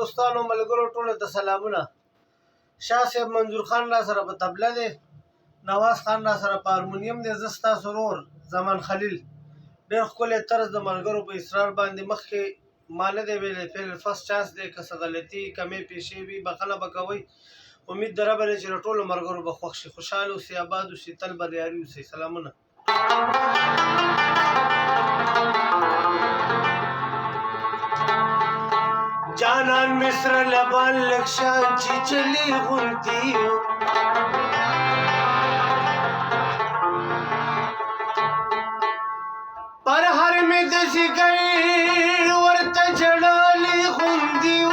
دوستانو ملګرو ټولو ته سلامونه. شاه صاحب منظور خان را سره په طبله دی، نواز خان را سره په هارمونیم دی، زه ستاسو ورور زمان خلیل. ډېر ښکلی طرز د ملګرو په اصرار باندې مخکې ما نه دی ویلی، فعل فرست چانس دی، که څه غلطي کمې پیشې وي بخښنه به کوئ. امید د ربه دی چې د ټولو ملګرو به خوښ شي، خوشحاله اوسئ، اباد اوسئ، تل بریالي اوسئ. سلامونه. جانان مصر لبان لکشان چی چلی غنتیو پر هر می دسی گئی ورت جڑالی غندیو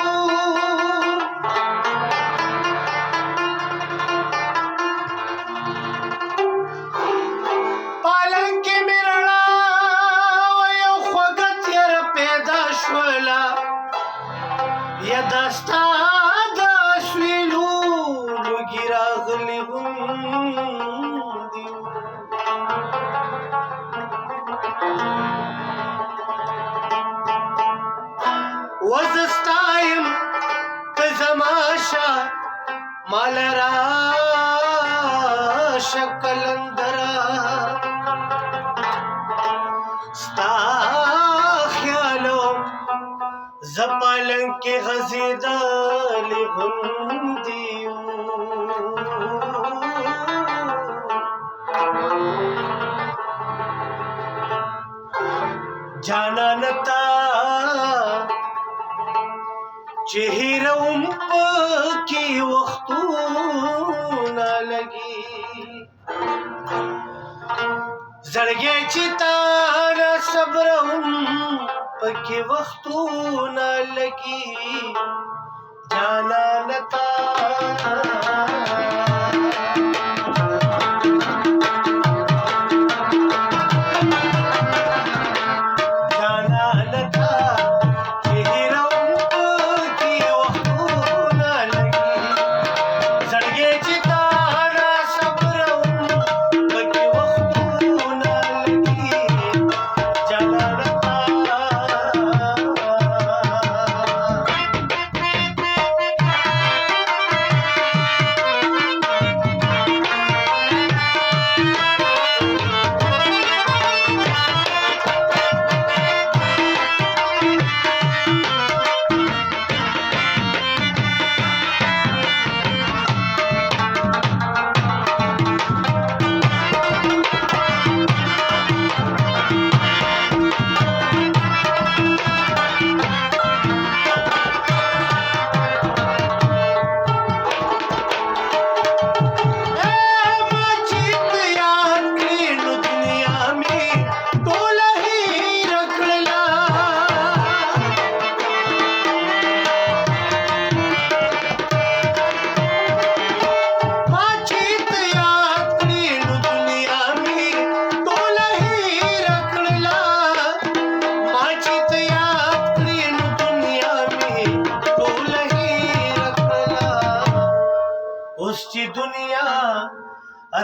پالن کی میرنا ویو خوگت یر پیدا شولا یا دستا دا شویلو لگی راغلی غندیو وزستایم کزماشا مال را شکلندرا ستا خیالو زپالن کی غزیدالی غندیو جانانتا چهیروم پکی وختونا لگی زړګی چې تانا صبروم پکی وختونا لگی جانانتا اوس چې دنیا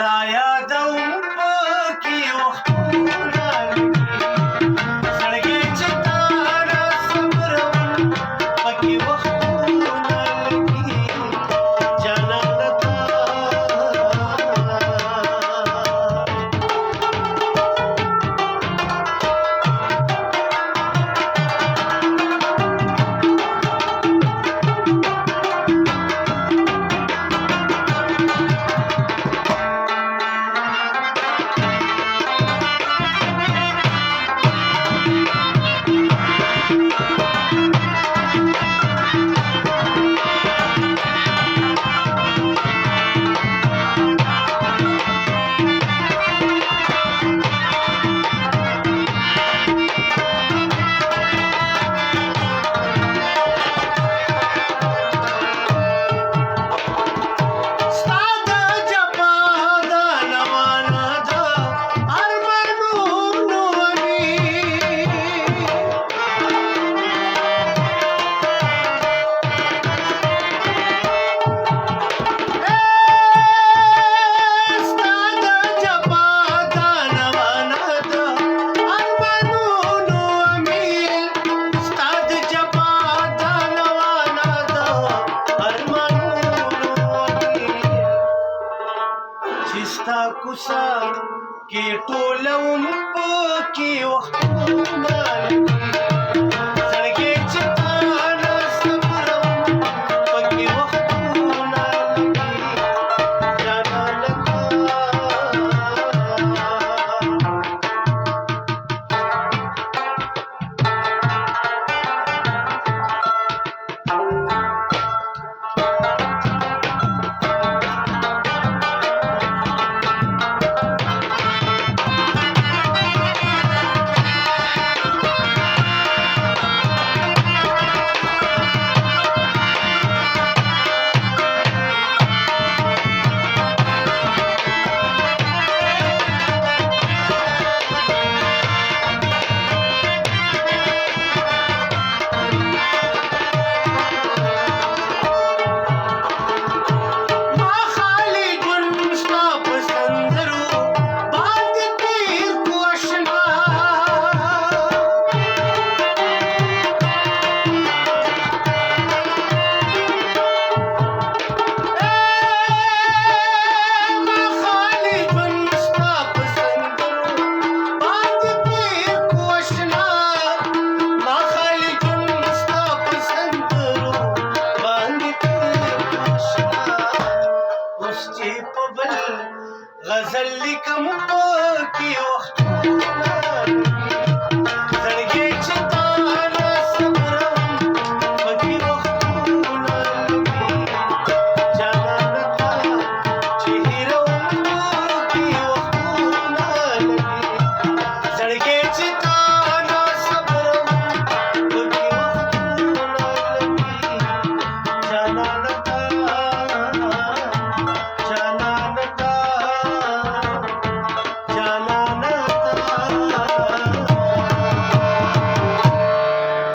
را یادوم پکې وختونه زړګی چې تانا صبروم پکې وختونه لګي جانانتا کوڅه کې ټولوم پکې وختونه زړګی چې تا نه صبروم پکې وختونه جانا لکه غزل لیکم پکې وختونه